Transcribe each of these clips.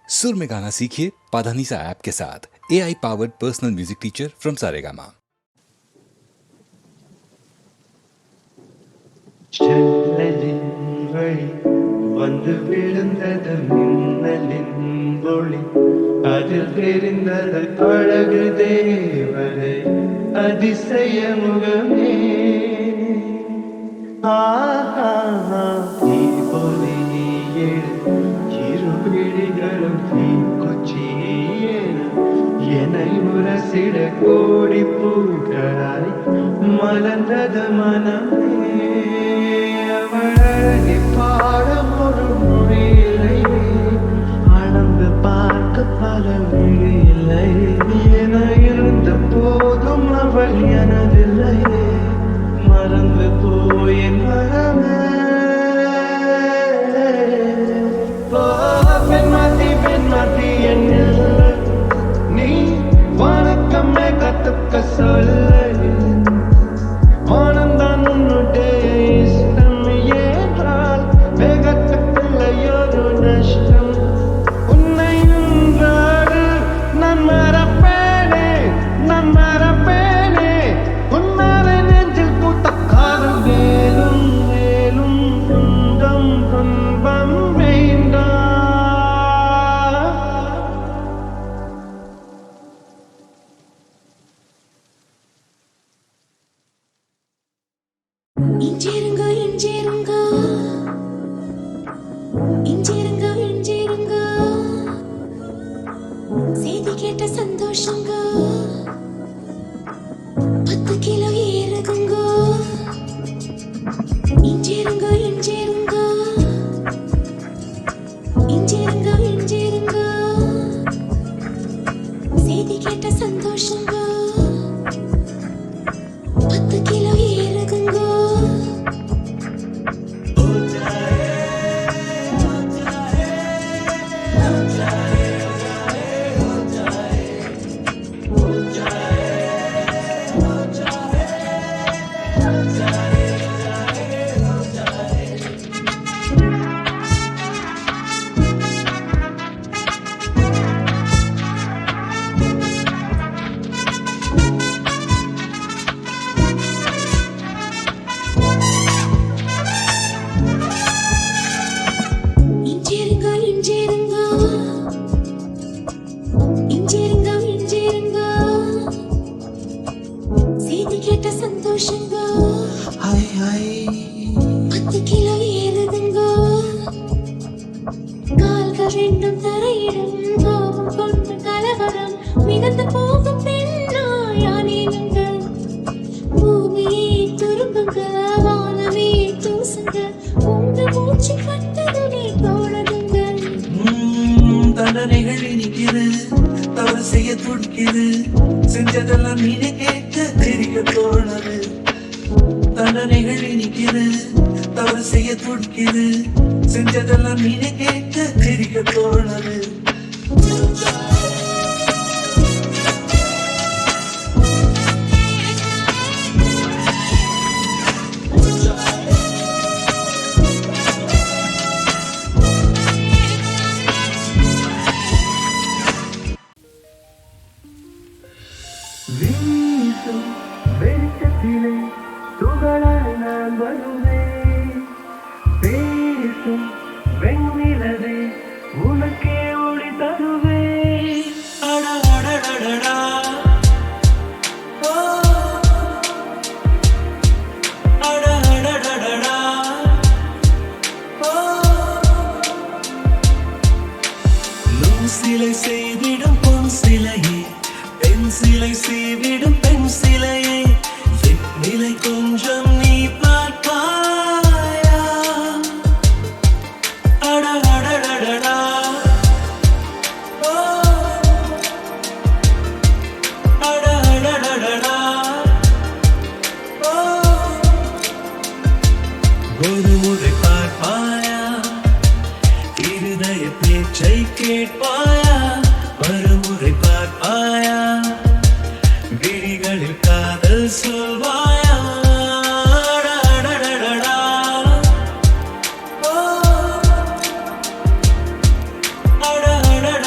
सुर में गाना सीखिए पाधानीसा ऐप के साथ। AI powered personal music teacher from Saregama. ஜன்னலின் வழி வந்து விழுந்தது மின்னலின் ஒளி, அதில் தெரிந்தது அழகு தேவதை அதிசய முகமே. தீபொலி இரு விழிகளும் தீக்குச்சியேன என்னை முரசிட கோடி பூக்களாய் மலர்ந்தது மனமே. அவளை பாடம் ஒரு மொழி இல்லை, அளந்து பார்க்க பல விழி இல்லை. என இருந்த போதும் அவள் எனதில்லை, மறந்து போயின் மனமே. பெண்மாத்தி என்னில் நீ வணக்கமே கத்துக்க சொல்ல. ஆனந்தான் உன்னுடைய இஷ்டம் என்றால் வேகத்துக்குள்ளையொரு நஷ்டம். உன்னை நின்றாடு நான் மறப்பேனே, நான் மறப்பேனே. உன்னாரை நெஞ்சில் பூத்த காதல் வேலும் வேலும் துன்பம் துன்பம் வேண்டாம். இஞ்சிருங்க இஞ்சிருங்க இஞ்சிருங்க இஞ்சிருங்க, செய்தி கேட்ட சந்தோஷங்க 10 கிலோ ஏறுதுங்க. இஞ்சிருங்க இஞ்சிருங்க இஞ்சிருங்க இஞ்சிருங்க, செய்தி கேட்ட சந்தோஷங்க 10 கிலோ ஏறுதுங்க. இஞ்சிருங்க இஞ்சிருங்க இஞ்சிருங்க இஞ்சிருங்க, செய்தி கேட்ட சந்தோஷங்க 10 கிலோ ஏறுதுங்க. கால்கள் ரெண்டும் தரையிடும், கோபம் கொண்டு கலவரம் மிதந்து போகும் பெண்ணாயானேனுங்க. பூமியே துரும்புங்க, வானமே தூசுங்க, உங்க மூச்சு பட்டதுமே தோழதுங்க. தண்டனைகள் இனிக்குது, தவறு செய்ய துடிக்குது, செஞ்சதெல்லாம் நீனே கேட்க தெரிய தோணுது. தண்டனைகள் இனிக்குது, தவறு செய்ய துடிக்குது, செஞ்சதெல்லாம் நீனே கேட்க தெரிய தோணுது. வீசும் வெளிச்சத்திலே துகளாய் நான் வருவேன். பேசும் வெண்ணிலவே உனக்கே ஒளி தருவேன். அடடடடடா. ஓ. அடடடடடா. ஓ. நூல் சிலை செய்திடும் பொன் சிலையே, பெண் சிலை செய்திடும் பெண் சிலையே, நிலை கொஞ்சம் நீ பார்ப்பாயா. அடடடடடா. ஓ. அடடடடடா. ஓ. ஒரு முறை பார்ப்பாயா, இருதய பேச்சை கேட்பாயா. மறுமுறை பார்ப்பாயா, விழிகளில் காதல் சொல்வாயா. அடடடடடா. ஓ. அடடடடடா.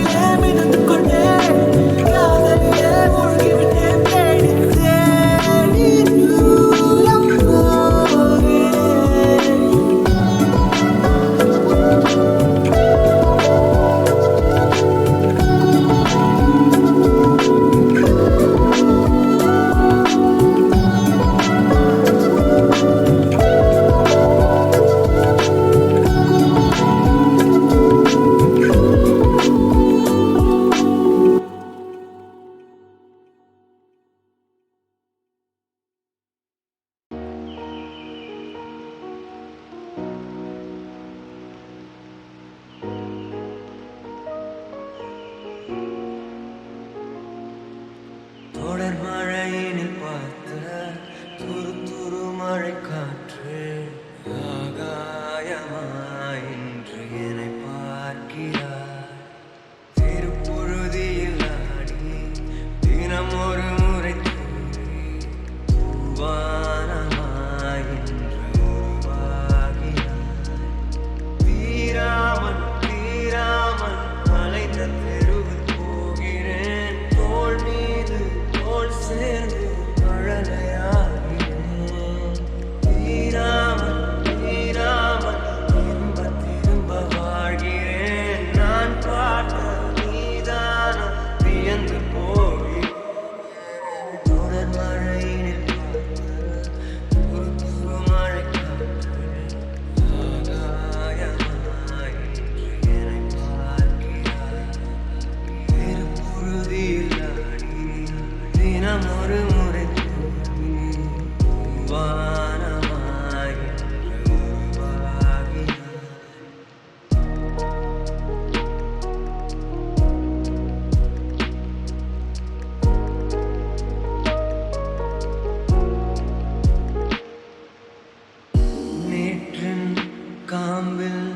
காற்றிலே மிதந்து கொண்டே காதலிலே மூழ்கிவிட்டேன் தேடி தேடி தூரம் போகிறேன். தொடர் மழையினில் பார்த்த துரு துரு மழை காற்று ஆகாயமாய் இன்று என்னை பார்க்கிறார். திருப்புழுதியில் ஆடி தினம் ஒரு முறை தூவி வானமாய் இன்று உருவாகினார். தீராமல் தீராமல் அலைந்த தெருவில் போகிறேன். தோள் மீது தோள் சேர்ந்து மழலையாகிறேன். தீராமல் தீராமல் திரும்ப திரும்ப வாழ்கிறேன். நான் பார்த்த நீதான வியந்து போகிறேன். தொடர் மழையினில் துரு துரு மழை காற்று ஆகாயமாய் இன்று என்னை பார்க்கிறார். திருப்புழுதியில் ஆடி தினம் ஒரு முறை தூவி வானமாய் இன்று உருவாகினார். நேற்றின் காம்பில்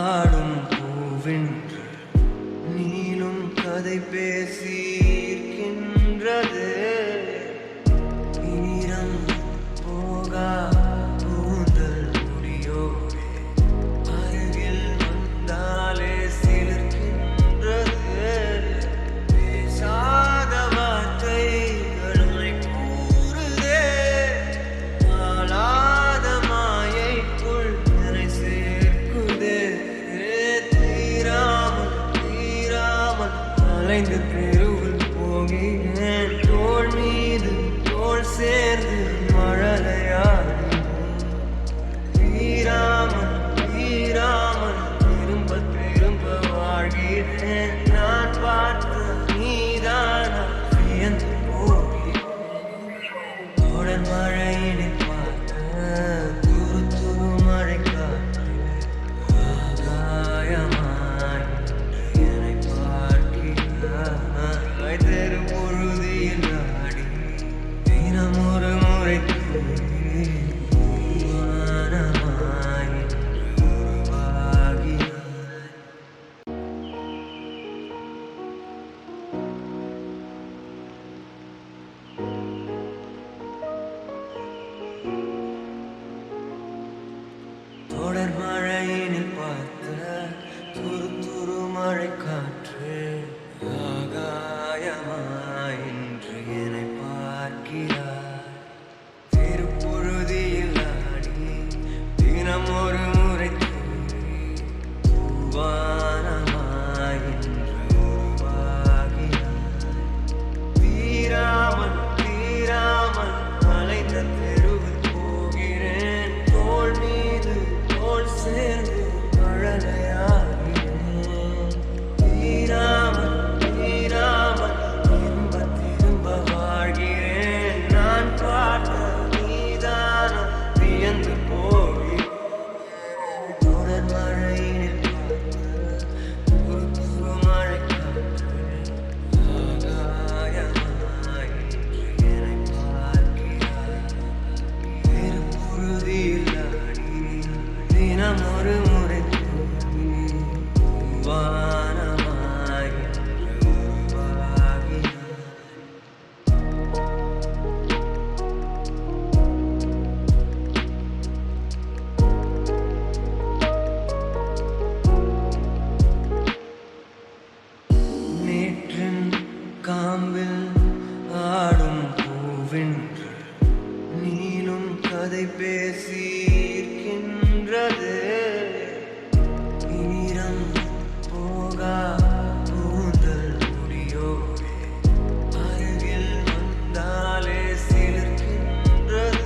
ஆடும் பூவென்று நீளும் கதை பேசி இருக்கின்றது. ஈரம் போகா கூந்தல் முடியோடு அருகில் வந்தாலே சிலிர்க்கின்றது. பேசாத வார்த்தைகளை கூறுதே. ஆளாத மாயைக்குள் என்னை சேர்க்குதே. தீராமல் தீராமல் அலைந்து தெருவில் போகிறேன். தோள் மீது தோள் சேர்ந்து மழலையாகிறேன். தீராமல் தீராமல் திரும்ப திரும்ப வாழ்கிறேன். நான் பார்த்த நீதானா வியந்து போகிறேன். தொடர் மழையினில் பார்த்த துரு துரு மழை காற்று ஆகாயமாய் இன்று என்னை பார்க்கிறாய். தெருப்பொழுதியில் ஆடி தினம் ஒரு முறை தூவி வானமாய் இன்று உருவாகினார். தொடர் மழையினில் பார்த்த துரு துரு மழை காற்று ஆகாயமாய் இன்று என்னை பார்க்கிறார். திருப்புழுதியில் ஆடி தினம் ஒரு முறை தூவி வானமாய் இன்று உருவாகினார். தீராமல் தீராமல் அலைந்த தெருவில் போகிறேன். தோள் மீது தோள் சேர்ந்து மழலையாகிறேன். தீராமல் காம்பில் ஆடும் பூவென்று நீளும் கதை பேசி இருக்கின்றது ஈரம் போகா கூந்தல் முடியோடு அருகில் வந்தாலே சிலிர்க்கின்றது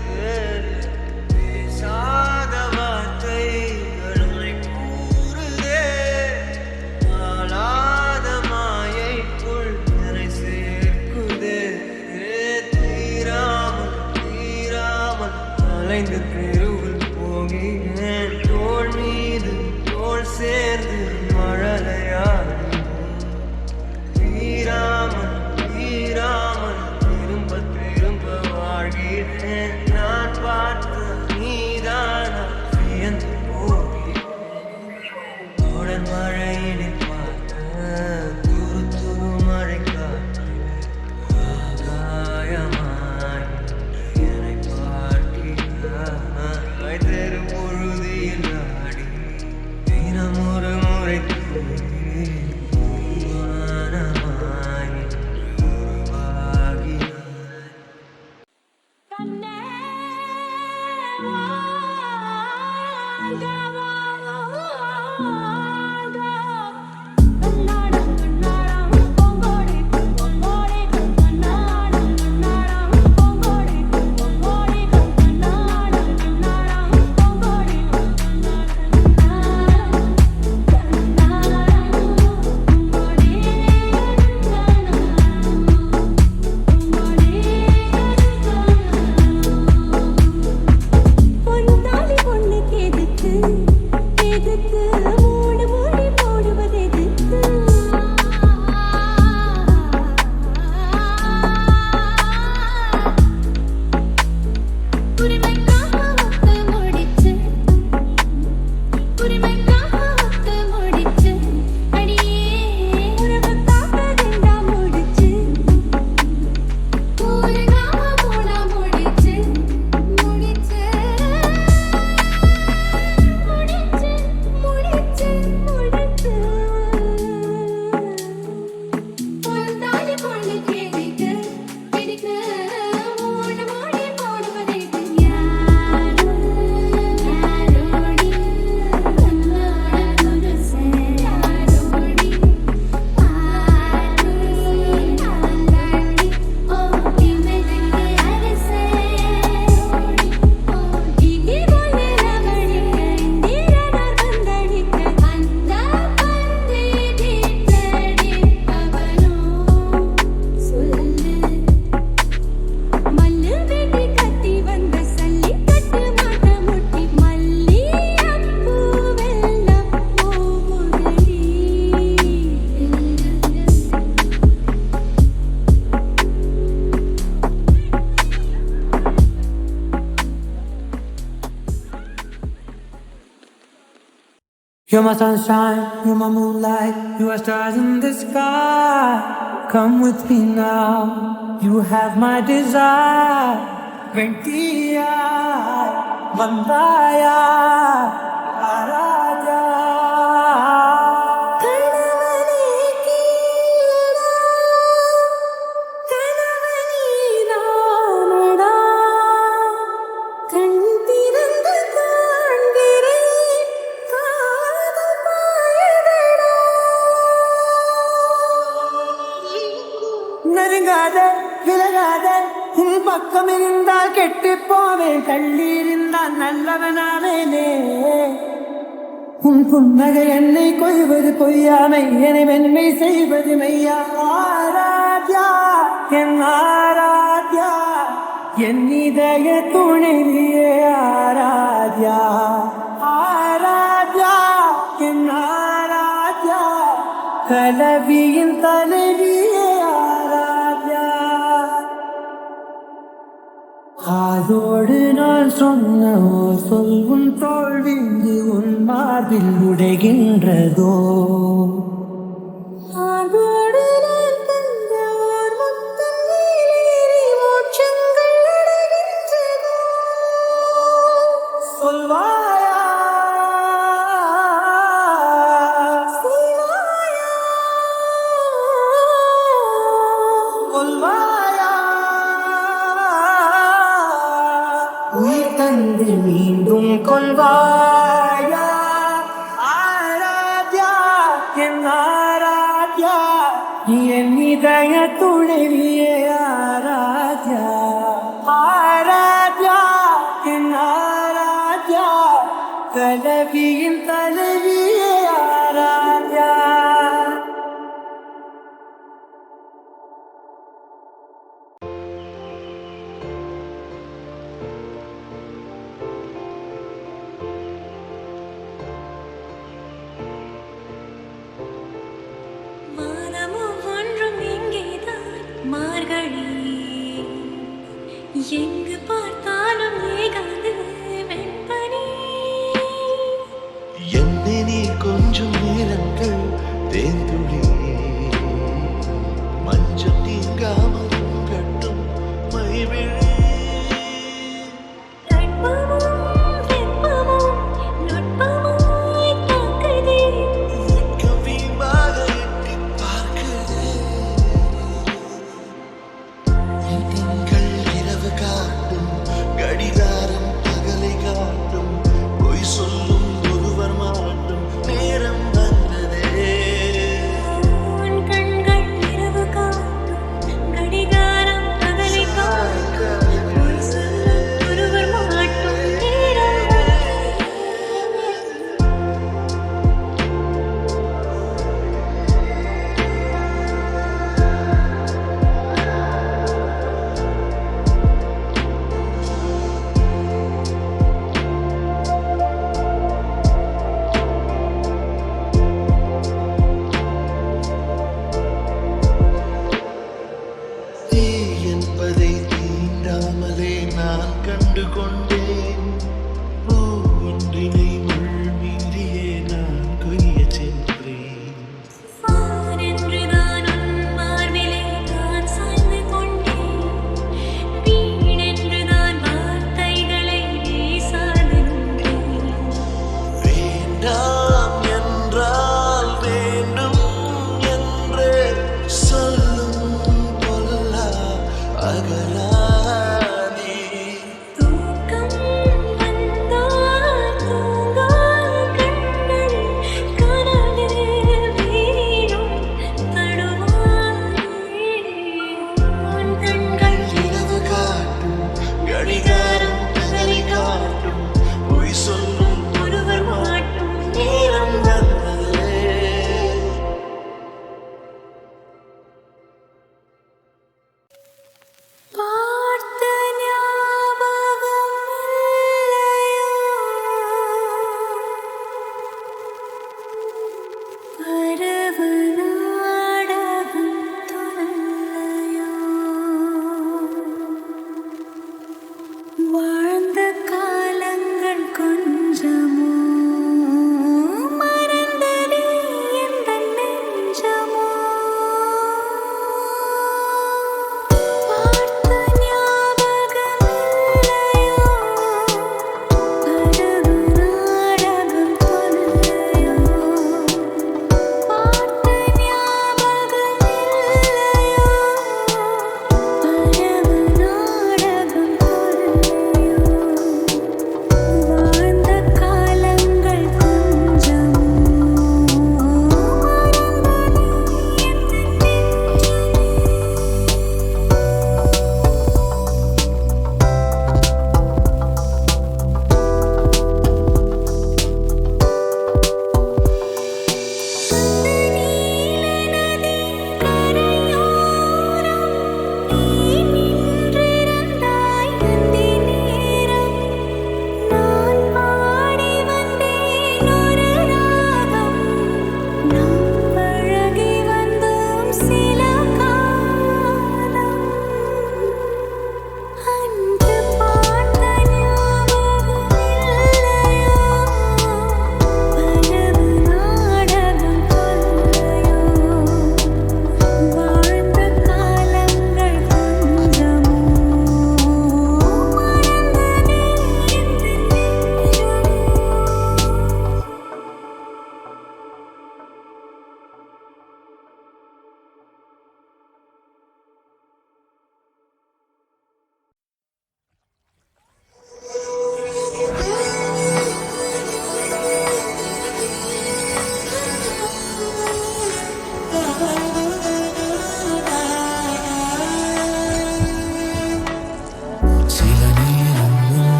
பேசாத வார்த்தைகளை கூறுதே ஆளாத மாயைக்குள் என்னை சேர்க்குதே தீராமல் தீராமல் அலைந்து தெருவில் போகிறேன் தோள் மீது தோள் சேர்ந்து மழலையாடி தீராமல் தீராமல் திரும்ப திரும்ப வாழ்கிறேன் நான் பார்த்த நீதானா வியந்து போகிறேன் தொடர் மழையினை பார்த்த துரு துரு மழை காற்று ஆகாயமாய் என்னை பார்க்கிறாய் தெரு பொழுதில் ஆடி தினம் ஒரு முறை தூங்கி வானமாய் உருவாகினாய் கண்ணே கண்ணாடம் கண்ணாடம் பொங்கோடி பொங்கோடி கண்ணாடம் கண்ணாடம் பொங்கோடி பொங்கோடி கண்ணாடம் கண்ணாடம் பொங்கோடி பொன்னாலி பொண்ணுக்கு எதுக்கு எதுக்கு மூணு மூடி போடுவது எதுக்கு உரிமைக்காக ஒத்து முடிச்சு உரிமைக்காக ஒத்து முடிச்சு அடியே உறவுக்காக ரெண்டா முடிச்சு ஊருக்காக மூணா முடிச்சு முடிச்சு முடிச்சு முடிச்சு பொன்னாலி பொண்ணுக்கு எதுக்கு எதுக்கு மூணு மூடி போடுவது எதுக்கு யாரோடி கண்ணோட துருசே யாரோடி ஓ இவனுக்கு அரசே இடி போல ரமணிக்க இந்திரனார் வந்தடிக்க அந்த பந்தி தீட்டடிப்பவனோ சொல்லு மல்லு வெடி கட்டி வந்த சல்லிக்கட்டு மாட்ட முட்டி மல்லியப்பூ வெள்ளம் பூமுதடி You're my sunshine, you're my moonlight, you are stars in the sky. Come with me now, you have my desire. Ventia, Mandaya, Araja. கணவனே கீழடா கணவனே நானடா கண் திறந்து காண்கிறேன் காதல் பாயுதடா நெருங்காத விலகாத உன் பக்கம் இருந்தால் கெட்டுப் போவேன் தள்ளி இருந்தால் நல்லவனாவேனே உன் புன்னகை என்னை கொய்வது பொய்யாமை என்னை மென்மை செய்வது மெய்யா ஆராத்யா என் ஆராத்யா என் இதய துணைவியே ஆராத்யா ஆராத்யா என் ஆராத்யா கலவியின் தலைவியே ஆராத்யா காதோடு நான் சொன்ன ஓர் சொல் உன் தோல்விந்து உன் மார்பில் உடைகின்றதோ ஆர்வோடு நான் தந்த ஓர் முத்தம் நீலேறி மோட்சங்கள் அடைகின்றதோ சொல்வாயா சிவாயா மீண்டும் கொள்வாயா ஆராத்யா என் ஆராத்யா என் இதய துணைவியே ஆராத்யா ஆராத்யா என் ஆராத்யா தலைவியின் தலைவியே ஆராத்யா. வானமும் ஒன்றும் எங்கேதான் மார்கழி எங்கு பார்த்தாலும் ஏகாது வெண்பனி என்னை நீ கொஞ்சம் நேரங்கள் தேர்ந்துளி மஞ்சள் நீங்காமல் கட்டும் மைவிழி தட்பமும் வெப்பமும் நுட்பமாய் தாக்குதே கவிமாக எட்டி பார்க்குது திங்கள் இரவு காட்டும்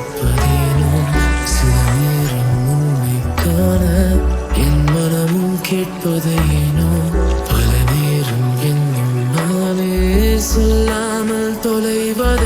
நிற்பதேனோ சில நேரம் உன்னை காண என் மனமும் கேட்பதேனோ பல நேரம் என்னும் நானே சொல்லாமல் தொலைவதே